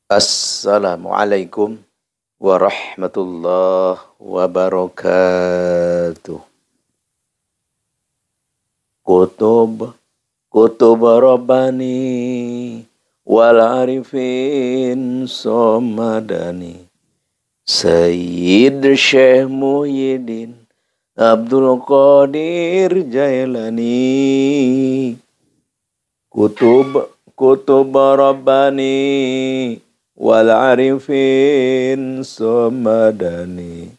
Assalamualaikum warahmatullahi wabarakatuh. Kutub Rabbani wal arifin somadani. Sayyid Syekh Muhyiddin Abdul Qadir Jailani. Kutub Rabbani wal arifin somadani.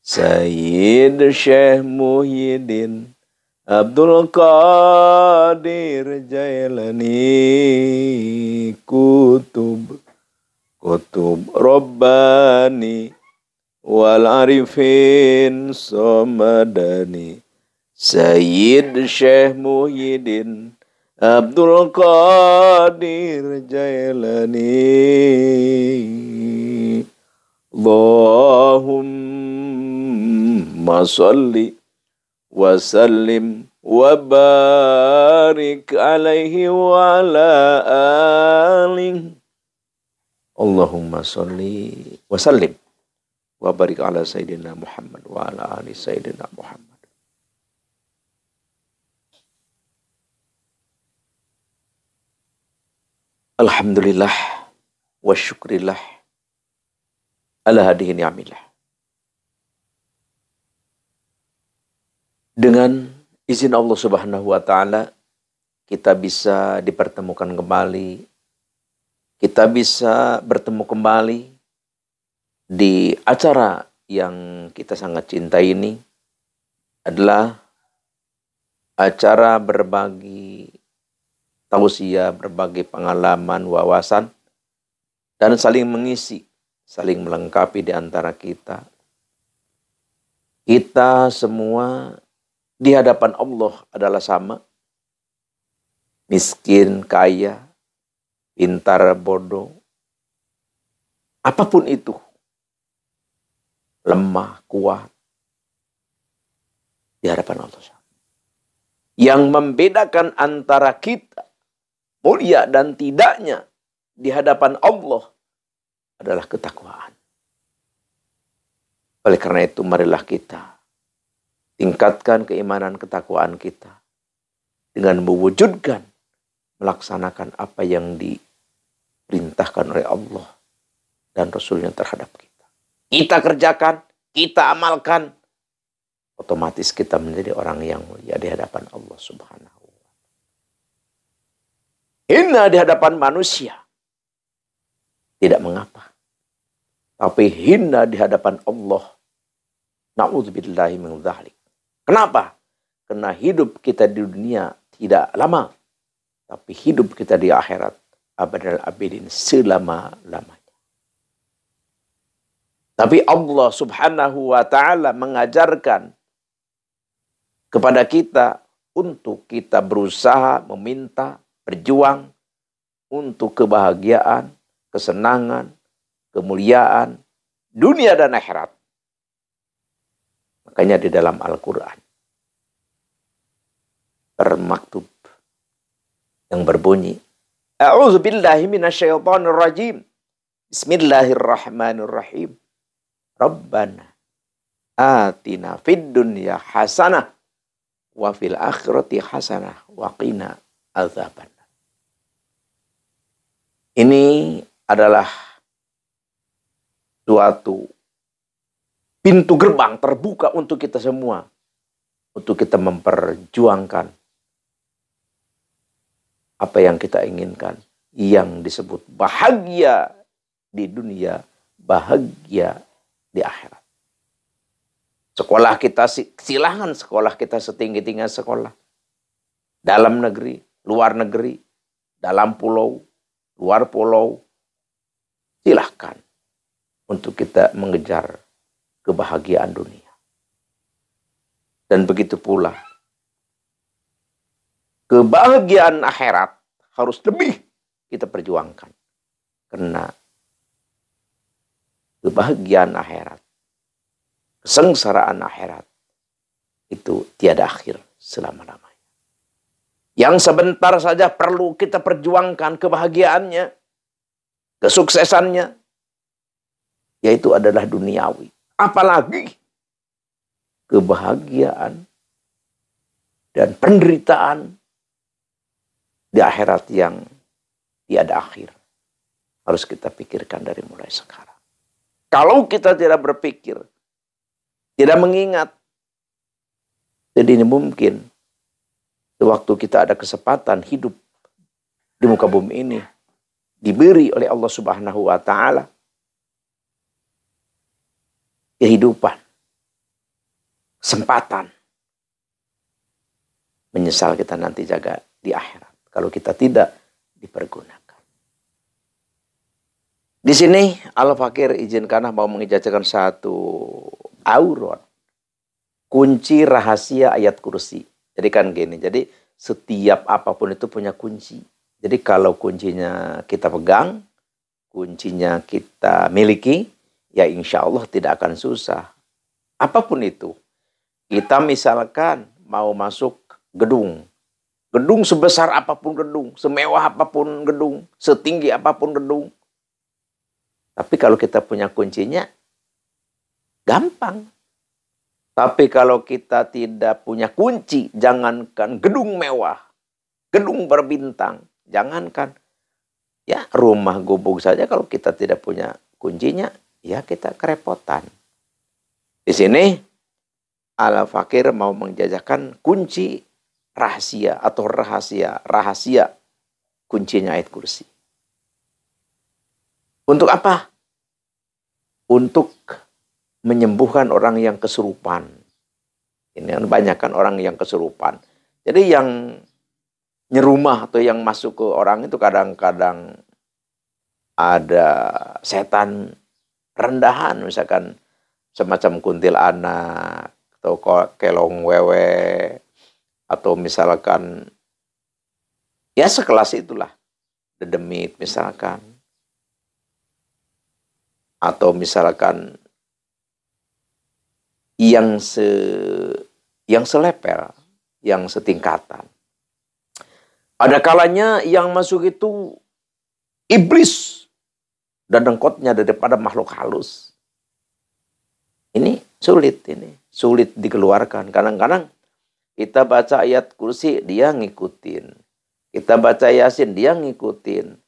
Sayyid Syekh Muhyiddin Abdul Qadir Jailani. Kutub Rabbani wal arifin somadani. Sayyid Syekh Muhyiddin Abdul Qadir Jailani. Allahumma salli wa sallim wa barik alaihi wa ala alihi. Allahumma salli wa sallim wa barik ala Sayyidina Muhammad wa ala ali Sayyidina Muhammad. Alhamdulillah wa syukrillah ala hadihi ni'amillah. Dengan izin Allah Subhanahu wa ta'ala, kita bisa dipertemukan kembali. Kita bisa bertemu kembali di acara yang kita sangat cintai ini. Adalah acara berbagi tausiah, berbagi pengalaman, wawasan, dan saling mengisi, saling melengkapi di antara kita. Kita semua di hadapan Allah adalah sama. Miskin, kaya, pintar, bodoh, apapun itu. Lemah, kuat, di hadapan Allah. Yang membedakan antara kita mulia dan tidaknya di hadapan Allah adalah ketakwaan. Oleh karena itu, marilah kita tingkatkan keimanan ketakwaan kita dengan mewujudkan, melaksanakan apa yang diperintahkan oleh Allah dan Rasulnya terhadap kita. Kita kerjakan, kita amalkan, otomatis kita menjadi orang yang mulia di hadapan Allah Subhanahu wa ta'ala. Hina di hadapan manusia tidak mengapa. Tapi hina di hadapan Allah, na'udzubillahi min dzalik. Kenapa? Karena hidup kita di dunia tidak lama, tapi hidup kita di akhirat abadal abidin, selama-lamanya. Tapi Allah Subhanahu wa ta'ala mengajarkan kepada kita untuk kita berusaha meminta, berjuang untuk kebahagiaan, kesenangan, kemuliaan dunia dan akhirat. Makanya di dalam Al-Quran termaktub yang berbunyi, A'udzubillahi minasyaitonir rajim. Bismillahirrahmanirrahim. Rabbana atina fid dunya hasanah wa fil akhirati hasanah wa qina adzabannar. Ini adalah suatu pintu gerbang terbuka untuk kita semua, untuk kita memperjuangkan apa yang kita inginkan, yang disebut bahagia di dunia, bahagia di akhirat. Sekolah kita, silahkan sekolah kita setinggi-tinggi sekolah. Dalam negeri, luar negeri, dalam pulau, luar pulau. Silahkan untuk kita mengejar kebahagiaan dunia. Dan begitu pula, kebahagiaan akhirat harus lebih kita perjuangkan. Karena kebahagiaan akhirat, kesengsaraan akhirat itu tiada akhir selama-lamanya. Yang sebentar saja perlu kita perjuangkan kebahagiaannya, kesuksesannya, yaitu adalah duniawi. Apalagi kebahagiaan dan penderitaan di akhirat yang tiada akhir. Harus kita pikirkan dari mulai sekarang. Kalau kita tidak berpikir, tidak mengingat, jadi ini mungkin waktu kita ada kesempatan hidup di muka bumi ini, diberi oleh Allah Subhanahu wa Ta'ala kehidupan, kesempatan, menyesal kita nanti jaga di akhirat kalau kita tidak dipergunakan. Di sini Al-Fakir izinkan mau mengijazakan satu aurat kunci rahasia ayat kursi. Jadi kan gini, jadi setiap apapun itu punya kunci. Jadi kalau kuncinya kita pegang, kuncinya kita miliki, ya insya Allah tidak akan susah. Apapun itu, kita misalkan mau masuk gedung. Gedung sebesar apapun gedung, semewah apapun gedung, setinggi apapun gedung. Tapi kalau kita punya kuncinya, gampang. Tapi kalau kita tidak punya kunci, jangankan gedung mewah, gedung berbintang, jangankan ya rumah gubuk saja kalau kita tidak punya kuncinya, ya kita kerepotan. Di sini Al-Fakir mau menjajakan kunci rahasia atau rahasia kuncinya ayat kursi. Untuk apa? Untuk menyembuhkan orang yang kesurupan. Ini kan banyak kan orang yang kesurupan. Jadi yang nyerumah atau yang masuk ke orang itu kadang-kadang ada setan rendahan, misalkan semacam kuntilanak atau kelong wewe atau misalkan ya sekelas itulah, dedemit misalkan. Atau misalkan yang selepel, yang setingkatan. Ada kalanya yang masuk itu iblis dan dengkotnya daripada makhluk halus. Ini sulit dikeluarkan. Kadang-kadang kita baca ayat kursi, dia ngikutin. Kita baca Yasin, dia ngikutin.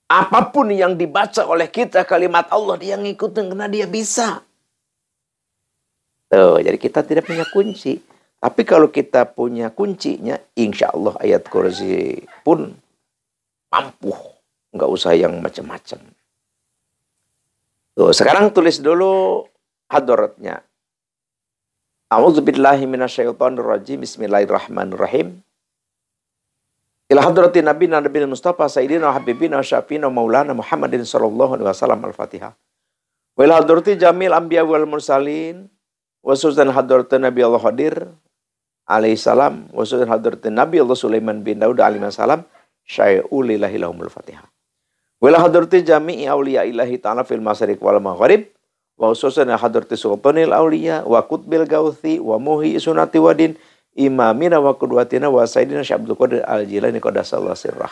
Apapun yang dibaca oleh kita kalimat Allah, dia ngikutin karena dia bisa. Tuh, jadi kita tidak punya kunci. Tapi kalau kita punya kuncinya, insya Allah ayat kursi pun mampu. Nggak usah yang macam-macam. Tuh, sekarang tulis dulu hadaratnya. A'udzubillahi minasyaitonirrajim. Bismillahirrahmanirrahim. Ila hadratin Nabi Mustafa Sayyidina Habibina Syafiina Maulana Muhammadin sallallahu alaihi wasallam Al-Fatihah. Wa ila hadrati jamil anbiya wal mursalin wa sultan hadratin Nabi Allah Hadir alaihi salam wa sultan hadratin Nabi Allah Sulaiman bin Daud alaihi salam syai'ul lillahi lahumul Fatihah. Wa ila hadrati jami'i auliya ilahi ta'ala fil masyariq wal maghrib wa sultan hadrati sultanil auliya wa qutbil gauthi wa muhi sunati wadin imamina wa qudwatina wa sayyidina Syekh Abdul Qadir Al-Jilani qaddasallahu sirrah.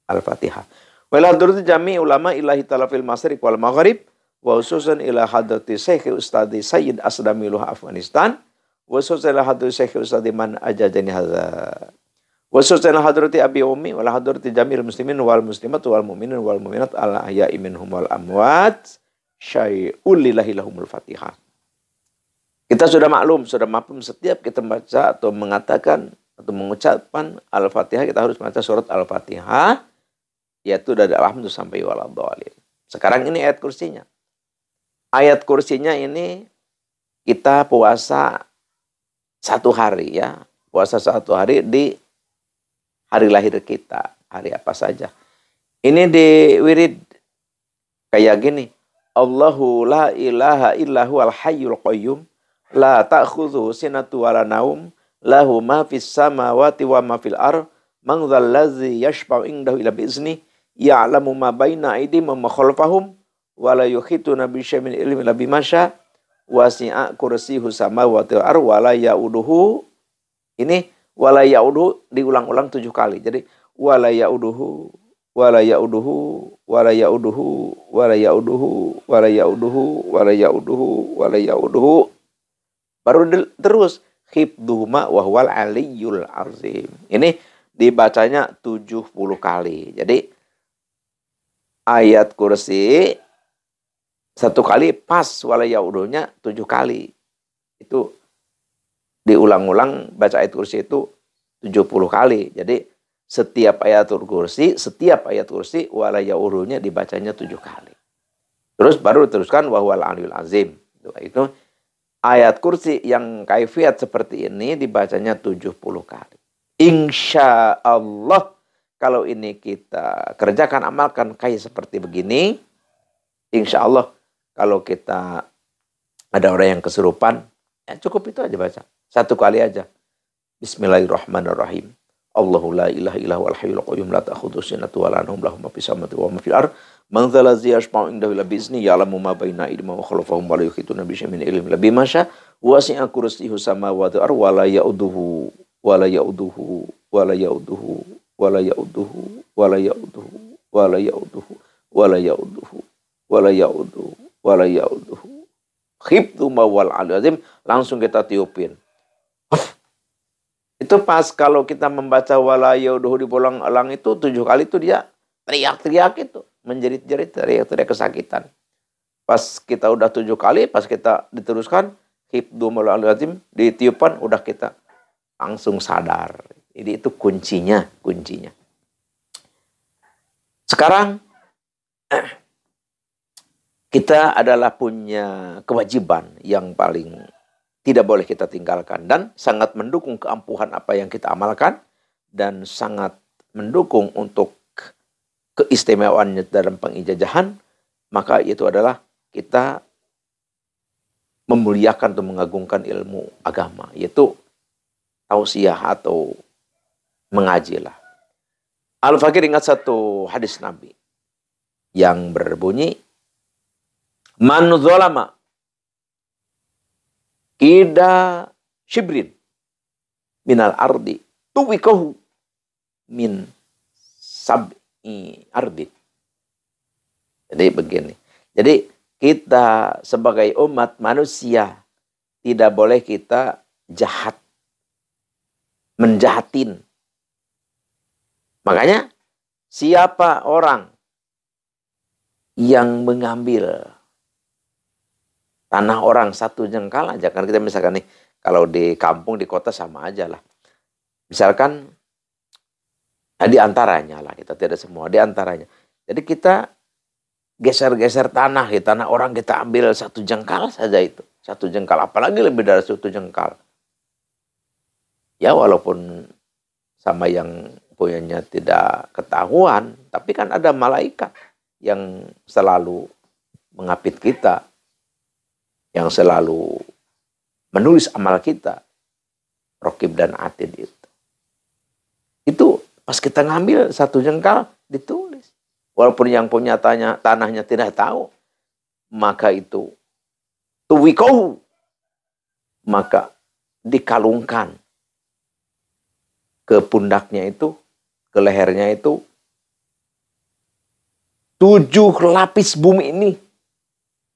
Al-Fatihah. Wa ila hadrati jami' ulama ilahi ta'ala fil masyriq wal maghrib wa khususan ila hadrati Syekh Ustadi Sayyid Asdamiluh Afghanistan wa khususan ila hadrati Syekh Ustadi man ajajani hadza wa khususan ila hadrati Abi Ummi wa ila hadrati jamil muslimin wal muslimat wal mu'minin wal mu'minat ala ahya'i minhum wal amwat syai'ul lillahi lahumul Fatihah. Kita sudah maklum, sudah maklum setiap kita baca atau mengatakan atau mengucapkan Al-Fatihah, kita harus baca surat Al-Fatihah, yaitu dari alhamdulillah sampai waladhdallin. Sekarang ini ayat kursinya. Ayat kursinya ini kita puasa 1 hari ya. Puasa 1 hari di hari lahir kita. Hari apa saja. Ini di wirid kayak gini. Allahu la ilaha illahu al-hayyul qayyum. La ta'khudhu sinatu wala naum lahu ma fis samawati wa ma fil ar man dzal ladzi yashfa'u indahu illa bi izni ya'lamu ma baina aydihim wa ma khalfahum wa la yuhituna bi syai'in min ilmi illa bima syaa wasi'a kursiyuhu samawati wal ar wa la ya'uduhu. Ini wa la ya'uduhu diulang-ulang 7 kali. Jadi wa la ya'uduhu wala yauduhu wala yauduhu wala yauduhu wala yauduhu wala yauduhu wala yauduhu. Baru terus hifdzuhuma wa huwal aliyyul azim. Ini dibacanya 70 kali. Jadi ayat kursi satu kali pas, wala yauduhnya 7 kali. Itu diulang-ulang baca ayat kursi itu 70 kali. Jadi setiap ayat kursi wala yauduhnya dibacanya 7 kali. Terus baru teruskan wa huwal aliyyul azim. Itu ayat kursi yang kaifiat seperti ini dibacanya 70 kali. Insya Allah kalau ini kita kerjakan, amalkan kayak seperti begini, insya Allah kalau kita ada orang yang kesurupan, ya cukup itu aja baca. Satu kali aja. Bismillahirrahmanirrahim. Allahu la ilaha illahu al-hayyul qayyum la ta'khudhuhu sinatun wa la nawm lahu ma fis samawati wa ma fil ardh. Man dzal ladzi yashfa'u indahu illa bi'idznihi ya'lamu ma baina aydihim wa khalfahum wa la yuhituna bi syai'in min ilmihi illa bima syaa. Wasi'a kursiyyuhu samawati wal ardh wa la ya'uduhu wa la ya'uduhu wa la ya'uduhu wa la ya'uduhu wa la ya'uduhu wa la ya'uduhu wa la ya'uduhu wa la ya'uduhu wa la ya'uduhu. Hifdzuhuma wal aliyyul azim. Langsung kita tiupin. Itu pas kalau kita membaca wala yauduhu diulang-ulang itu 7 kali itu dia teriak-teriak itu. Menjerit-jerit, teriak-teriak kesakitan. Pas kita udah 7 kali, pas kita diteruskan, hifdzuhuma wal aliyyul azim, ditiupan, udah kita langsung sadar. Jadi itu kuncinya. Sekarang, kita adalah punya kewajiban yang paling tidak boleh kita tinggalkan dan sangat mendukung keampuhan apa yang kita amalkan dan sangat mendukung untuk keistimewaannya dalam pengijazahan, maka itu adalah kita memuliakan atau mengagungkan ilmu agama, yaitu tausiah atau mengajilah. Al-Fakir ingat satu hadis Nabi yang berbunyi, man zalama ida shibrin minal ardi tuwikahu min sab'i ardi. Jadi begini. Jadi kita sebagai umat manusia tidak boleh kita jahat, menjahatin. Makanya siapa orang yang mengambil tanah orang 1 jengkal aja, kan kita misalkan nih, kalau di kampung, di kota sama aja lah. Misalkan, nah di antaranya lah, kita tidak semua, di antaranya. Jadi kita geser-geser tanah, ya, tanah orang kita ambil 1 jengkal saja itu. 1 jengkal, apalagi lebih dari 1 jengkal. Ya walaupun sama yang punyanya tidak ketahuan, tapi kan ada malaikat yang selalu mengapit kita, yang selalu menulis amal kita, Raqib dan Atid itu. Itu pas kita ngambil 1 jengkal ditulis. Walaupun yang punya tanahnya tidak tahu, maka itu tuwikohu, maka dikalungkan ke pundaknya itu, ke lehernya itu 7 lapis bumi ini.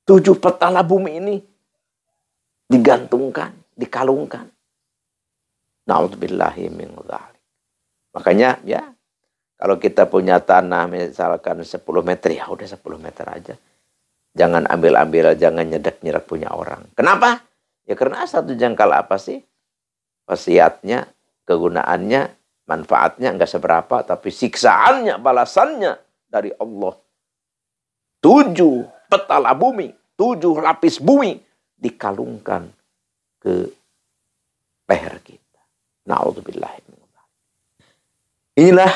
7 petala bumi ini digantungkan, dikalungkan. Na'udzubillahi min dzalik. Makanya ya, kalau kita punya tanah misalkan 10 meter, ya udah 10 meter aja. Jangan ambil-ambil, jangan nyedek-nyedek punya orang. Kenapa? Ya karena 1 jengkal apa sih? Wasiatnya, kegunaannya, manfaatnya enggak seberapa, tapi siksaannya, balasannya dari Allah. 7 petala bumi, 7 lapis bumi dikalungkan ke leher kita. Na'udzubillah. Inilah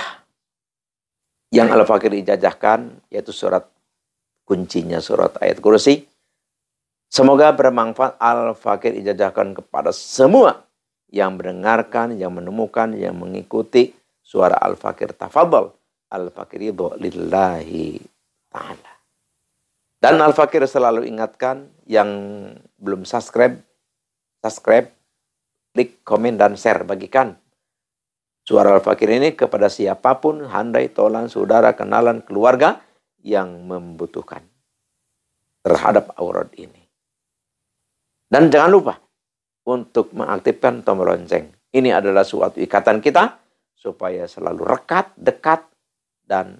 yang Al-Fakir ijazahkan, yaitu surat kuncinya, surat ayat kursi. Semoga bermanfaat. Al-Fakir ijazahkan kepada semua yang mendengarkan, yang menemukan, yang mengikuti suara Al-Fakir. Tafadhal. Al-Fakir ridho lillahi ta'ala. Dan Al-Fakir selalu ingatkan yang belum subscribe, klik, komen, dan share, bagikan. Suara Al-Fakir ini kepada siapapun, handai, tolan, saudara, kenalan, keluarga yang membutuhkan terhadap aurat ini. Dan jangan lupa untuk mengaktifkan tombol lonceng. Ini adalah suatu ikatan kita supaya selalu rekat, dekat, dan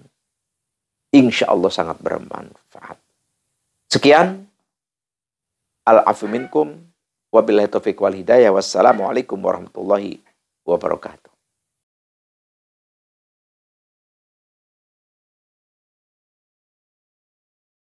insya Allah sangat bermanfaat. Sekian. Al-afu minkum. Wabillahi taufiq wal hidayah. Wassalamualaikum warahmatullahi wabarakatuh.